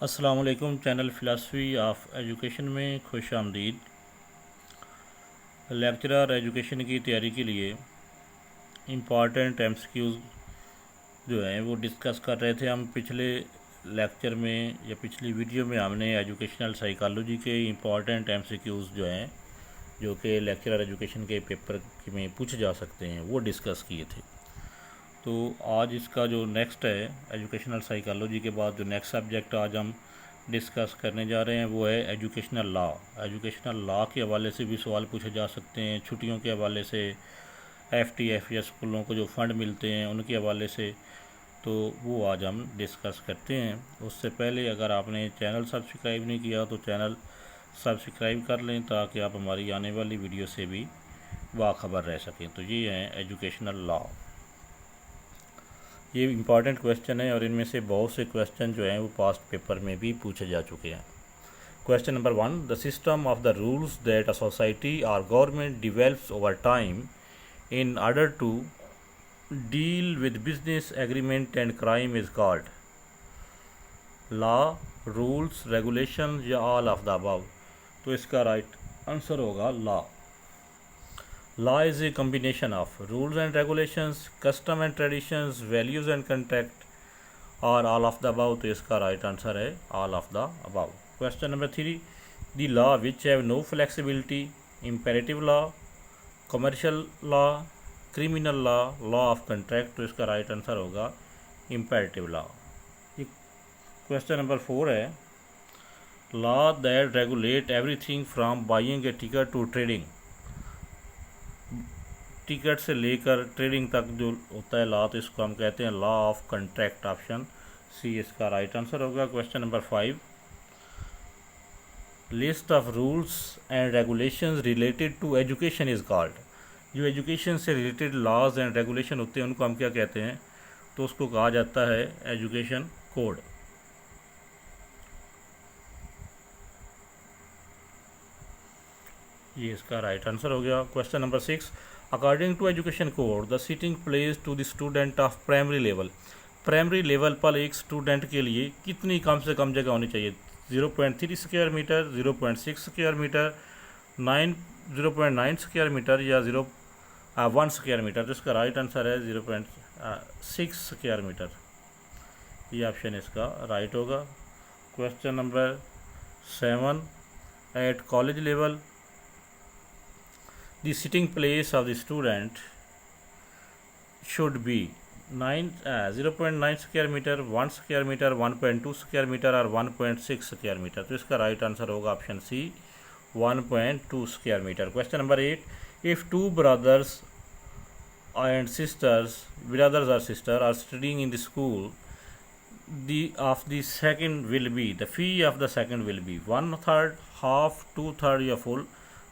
अस्सलाम वालेकुम। Channel philosophy of education में खुश आमदीद। लेक्चरर एजुकेशन की तैयारी के लिए इम्पॉर्टेंट एमसीक्यूज़ जो हैं वो डिस्कस कर रहे थे हम। पिछले लेक्चर में या पिछली वीडियो में हमने एजुकेशनल साइकोलॉजी के इम्पॉर्टेंट एमसीक्यूज़ जो हैं जो कि लेक्चरर एजुकेशन के पेपर में पूछे जा सकते हैं वो डिस्कस किए थे। तो आज इसका जो नेक्स्ट है एजुकेशनल साइकोलॉजी के बाद जो नेक्स्ट सब्जेक्ट आज हम डिस्कस करने जा रहे हैं वो है एजुकेशनल लॉ। एजुकेशनल लॉ के हवाले से भी सवाल पूछे जा सकते हैं, छुट्टियों के हवाले से, एफटीएफ या स्कूलों को जो फ़ंड मिलते हैं उनके हवाले से, तो वो आज हम डिस्कस करते हैं। उससे पहले अगर आपने चैनल सब्सक्राइब नहीं किया तो चैनल सब्सक्राइब कर लें ताकि आप हमारी आने वाली वीडियो से भी बाखबर रह सकें। तो ये है एजुकेशनल लॉ। ये इम्पॉर्टेंट क्वेश्चन है और इनमें से बहुत से क्वेश्चन जो हैं वो पास्ट पेपर में भी पूछे जा चुके हैं। Question number 1, the system of the rules that a society और government develops over time in order to deal with business agreement and crime is called law, rules, regulation या ऑल ऑफ द अबव। तो इसका right answer होगा law. Law is a combination of rules and regulations, custom and traditions, values and contract, or all of the above। तो इसका right answer है all of the above। Question number 3, the law which have no flexibility, imperative law, commercial law, criminal law, law of contract। तो इसका right answer होगा imperative law। Question number 4 है law that regulate everything from buying a ticket to trading। Ticket से लेकर trading तक जो होता है लॉ, तो इसको हम कहते हैं law of contract. Option C इसका राइट आंसर होगा। Question number 5, list of rules and regulations related to education is called. जो एजुकेशन से रिलेटेड लॉज एंड रेगुलेशन होते हैं उनको हम क्या कहते हैं? तो उसको कहा जाता है एजुकेशन कोड। ये इसका राइट आंसर हो गया। Question number 6, according to education code the seating place to the student of primary level. Primary level पर एक स्टूडेंट के लिए कितनी कम से कम जगह होनी चाहिए? 0.3 square metre, 0.6 square metre, 0.9 square metre या 1 स्क्वायर मीटर। तो इसका राइट आंसर है 0.6 स्क्वायर मीटर। ये ऑप्शन इसका राइट होगा। Question number 7, at college level the sitting place of the student should be 0.9 square meter, 1 square meter, 1.2 square meter और 1.6 square meter। तो इसका राइट आंसर होगा option C 1.2 square meter। Question number 8, if two brothers or sister are studying in the school, the of the second will be, the fee of the second will be 1/3, half, 2/3 या full.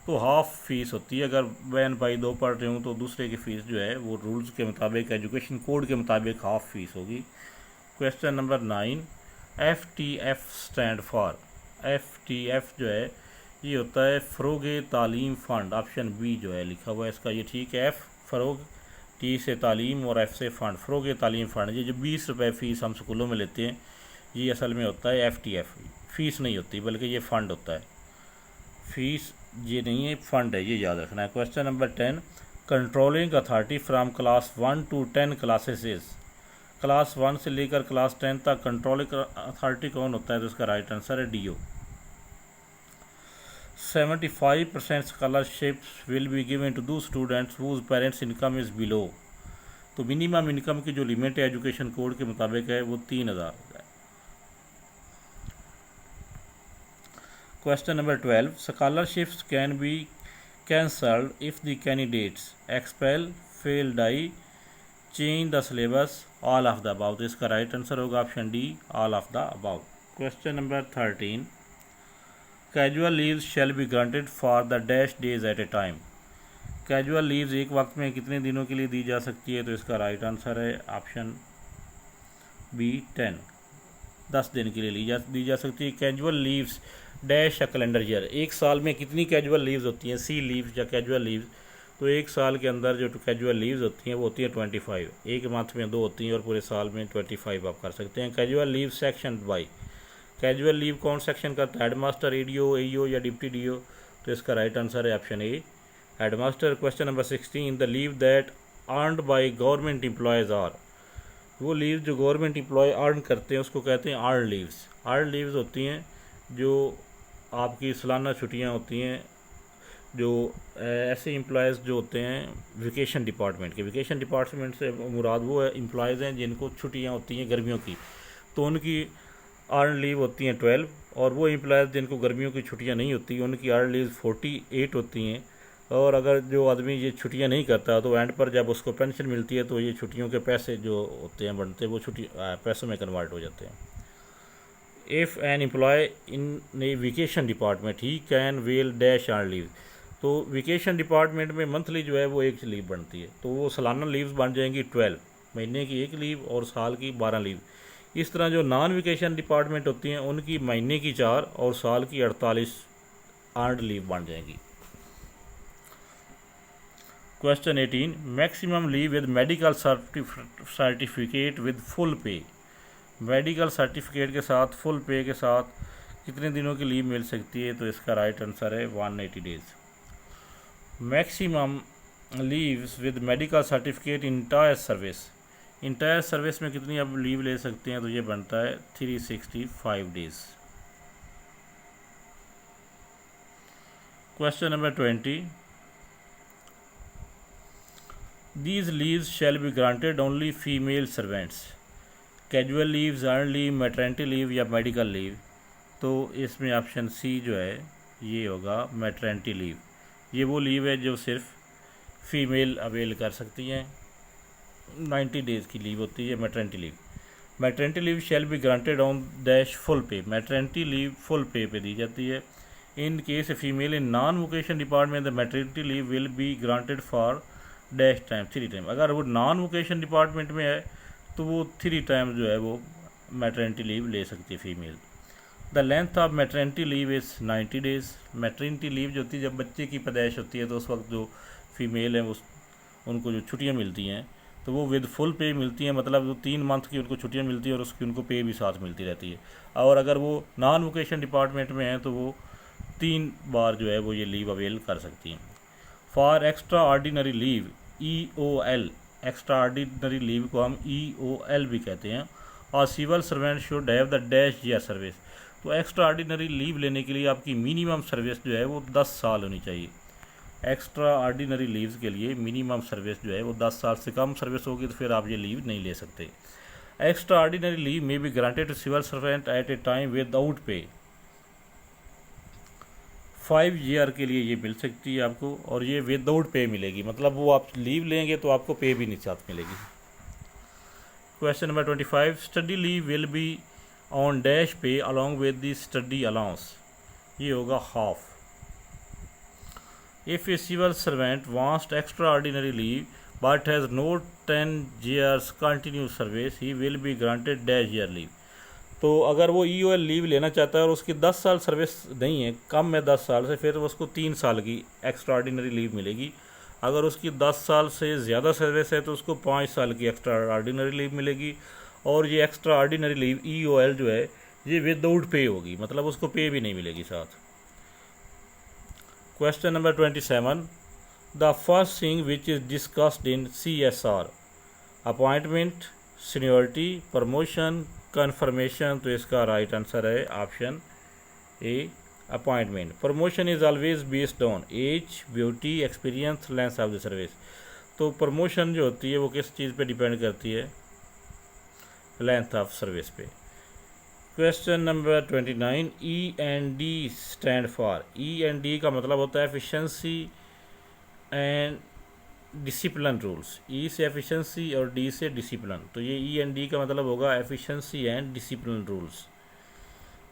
तो half fees होती है। अगर बहन भाई दो पढ़ रहे हूँ तो दूसरे की फ़ीस जो है वो रूल्स के मुताबिक, एजुकेशन कोड के मुताबिक हाफ फीस होगी। Question number 9, FTF stand for. FTF जो है ये होता है फ़रोग़ तालीम फ़ंड। ऑप्शन बी जो है लिखा हुआ है इसका, ये ठीक है। F फ़रोग़, T से तालीम और F से फ़ंड, फ़रोग़ तालीम फ़ंड। ये जो 20 रुपये फ़ीस हम स्कूलों में लेते हैं ये असल में होता है FTF। फ़ीस नहीं होती बल्कि ये फ़ंड होता है, फ़ीस ये नहीं है, फंड है, ये याद रखना है। Question number 10, controlling authority from class 1 to 10 classes is. Class 1 से लेकर क्लास 10 तक कंट्रोलिंग अथॉरिटी कौन होता है? तो इसका राइट आंसर है DO। 75% scholarships will be given to दो students whose parents income is below. तो मिनिमम इनकम की जो लिमिट है एजुकेशन कोड के मुताबिक है वो 3000 है। Question number 12, scholarships can be cancelled if the candidates expel, fail, die, change the syllabus, all of the above। तो इसका राइट आंसर होगा option D, all of the above। Question number 13, casual leaves shell be granted for the dash days at a time. Casual leaves एक वक्त में कितने दिनों के लिए दी जा सकती है? तो इसका राइट आंसर है ऑप्शन बी 10 दिन के लिए दी जा सकती है। कैजुअल लीव्स डैश या कैलेंडर ईयर, एक साल में कितनी कैजुअल लीव्स होती हैं? सी लीव्स या कैजुअल लीव्स। तो एक साल के अंदर जो कैजुअल लीव्स होती हैं वो होती है 25। एक मंथ में 2 होती हैं और पूरे साल में 25 आप कर सकते हैं। Casual leave section by, casual leave कौन सेक्शन करता है, हेडमास्टर, एडीओ, एईओ या डिप्टी डीओ? तो इसका राइट आंसर है option A, headmaster. Question number 16, the leave that earned by government employees are, वो लीव जो गवर्नमेंट एम्प्लॉय अर्न करते हैं उसको कहते हैं अर्न लीव्स। अर्न लीव्स होती हैं जो आपकी सालाना छुट्टियां होती हैं, जो ऐसे एम्प्लॉयज़ जो होते हैं वेकेशन डिपार्टमेंट के, वेकेशन डिपार्टमेंट से मुराद वो एम्प्लॉयज़ हैं जिनको छुट्टियां होती हैं गर्मियों की, तो उनकी अर्न लीव होती हैं 12, और वो एम्प्लॉयज़ जिनको गर्मियों की छुट्टियां नहीं होती उनकी अर्न लीव 48 होती हैं। और अगर जो आदमी ये छुट्टियां नहीं करता तो एंड पर जब उसको पेंशन मिलती है तो ये छुट्टियों के पैसे जो होते हैं बनते हैं वो छुट्टी पैसों में कन्वर्ट हो जाते हैं। If an employee in a vacation department he can avail dash earn leave, तो वेकेशन डिपार्टमेंट में मंथली जो है वो एक लीव बनती है, तो वो सालाना लीव्स बन जाएंगी 12, महीने की एक लीव और साल की 12 लीव। इस तरह जो नॉन वेकेशन डिपार्टमेंट होती हैं उनकी महीने की 4 और साल की 48 अर्नड लीव बन जाएंगी। Question 18, maximum leave with medical certificate with full पे, मेडिकल सर्टिफिकेट के साथ फुल पे के साथ कितने दिनों की लीव मिल सकती है? तो इसका राइट आंसर है 180 days. Maximum leaves with medical certificate entire service, entire service में कितनी आप लीव ले सकते हैं? तो ये बनता है 365 days. Question number 20, these leaves shell be granted only female servants, casual leaves, earn leave, maternity leave या मेडिकल लीव? तो इसमें ऑप्शन सी जो है ये होगा मैटरनिटी लीव। ये वो लीव है जो सिर्फ फीमेल अवेल कर सकती हैं, 90 डेज़ की लीव होती है maternity leave. Maternity leave shall be granted on dash full pay, maternity leave full pay दी जाती है। In case a female in non vocation department the maternity leave will be granted for dash time 3 time, अगर वो non vocation department में है तो वो 3 time जो है वो मैटरनिटी लीव ले सकती है female. The length of maternity leave is 90 days, maternity leave जो होती है जब बच्चे की पैदाइश होती है तो उस वक्त जो फीमेल है उनको जो छुट्टियां मिलती हैं तो वो विद फुल पे मिलती हैं, मतलब जो 3 मंथ की उनको छुट्टियां मिलती है और उसकी उनको पे भी साथ मिलती रहती है। और अगर वो नॉन वोकेशन डिपार्टमेंट में है तो वो 3 बार जो है वो ये लीव अवेल कर सकती हैं। For extraordinary leave EOL, extraordinary leave को हम EOL भी कहते हैं, और civil servant should have the dash year service, तो एक्स्ट्रा ऑर्डिनरी लीव लेने के लिए आपकी मिनिमम सर्विस जो है वो 10 साल होनी चाहिए। एक्स्ट्रा ऑर्डिनरी लीव्स के लिए मिनिमम सर्विस जो है वो 10 साल से कम सर्विस होगी तो फिर आप ये लीव नहीं ले सकते। Extraordinary leave may be granted to civil servant at a time without pay, 5 year के लिए ये मिल सकती है आपको, और ये विदाउट पे मिलेगी, मतलब वो आप लीव लेंगे तो आपको पे भी नहीं साथ मिलेगी। Question number 25, study leave will be on dash pay along with the study allowance, ये होगा half. If a civil servant wants extraordinary leave but has no 10 years continuous service he will be granted dash year leave, तो अगर वो EOL leave लेना चाहता है और उसकी 10 साल सर्विस नहीं है, कम है 10 साल से, फिर उसको 3 साल की एक्स्ट्रा ऑर्डिनरी लीव मिलेगी। अगर उसकी 10 साल से ज़्यादा सर्विस है तो उसको 5 साल की एक्स्ट्रा ऑर्डिनरी लीव मिलेगी, और ये एक्स्ट्रा ऑर्डिनरी लीव EOL जो है ये विदाउट पे होगी, मतलब उसको पे भी नहीं मिलेगी साथ। Question number 27, the first thing which is discussed in CSR, appointment, seniority, promotion, confirmation? तो इसका राइट आंसर है option A, appointment. Promotion is always based on age, beauty, experience, length of the service, तो promotion जो होती है वो किस चीज़ पे डिपेंड करती है? लेंथ ऑफ सर्विस पे। Question number 29, E&D stand for, E&D का मतलब होता है efficiency and discipline rules, E से एफिशिएंसी और D से डिसिप्लिन, तो ये E&D का मतलब होगा efficiency and discipline rules.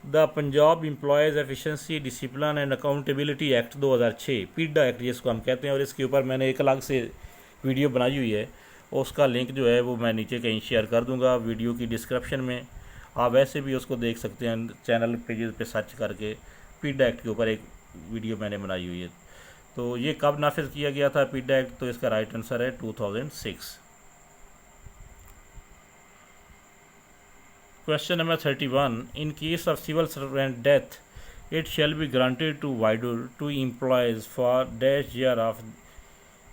The Punjab employees efficiency discipline and accountability act 2006, पीडा एक्ट जिसको हम कहते हैं, और इसके ऊपर मैंने एक अलग से वीडियो बनाई हुई है, उसका लिंक जो है वो मैं नीचे कहीं शेयर कर दूंगा वीडियो की डिस्क्रिप्शन में, आप वैसे भी उसको देख सकते हैं चैनल पेजेस पे सर्च करके, पीडा एक्ट के ऊपर एक वीडियो मैंने बनाई हुई है। तो ये कब नाफिज किया गया था पीडा एक्ट? तो इसका राइट आंसर है 2006। Question number 31. In case of civil servant death, it shall be granted to widow to employees for dash year of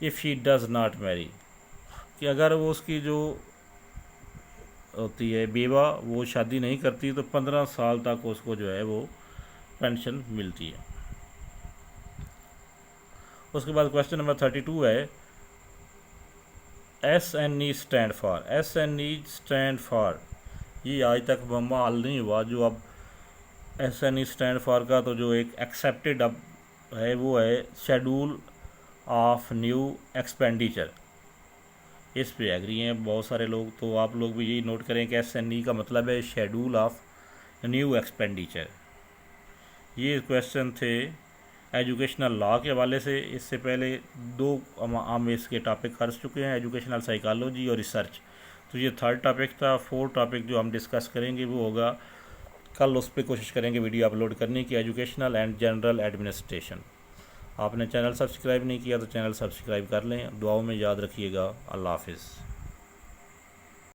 if she does not marry. कि अगर वो उसकी जो होती है बेवा वो शादी नहीं करती तो 15 साल तक उसको जो है वो पेंशन मिलती है। उसके बाद क्वेश्चन नंबर 32 है SNE stand for. SNE stand for, ये आज तक माल नहीं हुआ जो अब SNE स्टैंड फॉर का तो जो एक एक्सेप्टेड अब है वो है शेड्यूल ऑफ न्यू एक्सपेंडिचर। इस पे एग्री हैं बहुत सारे लोग, तो आप लोग भी यही नोट करें कि SNE का मतलब है शेड्यूल ऑफ न्यू एक्सपेंडिचर। ये क्वेश्चन थे एजुकेशनल लॉ के हवाले से। इससे पहले 2 हम इसके टॉपिक कर चुके हैं, एजुकेशनल साइकोलॉजी और रिसर्च। तो ये 3rd टॉपिक था। 4th टॉपिक जो हम डिस्कस करेंगे वो होगा कल, उस पर कोशिश करेंगे वीडियो अपलोड करने की, एजुकेशनल एंड जनरल एडमिनिस्ट्रेशन। आपने चैनल सब्सक्राइब नहीं किया तो चैनल सब्सक्राइब कर लें। दुआओं में याद रखिएगा। अल्लाह हाफिज़।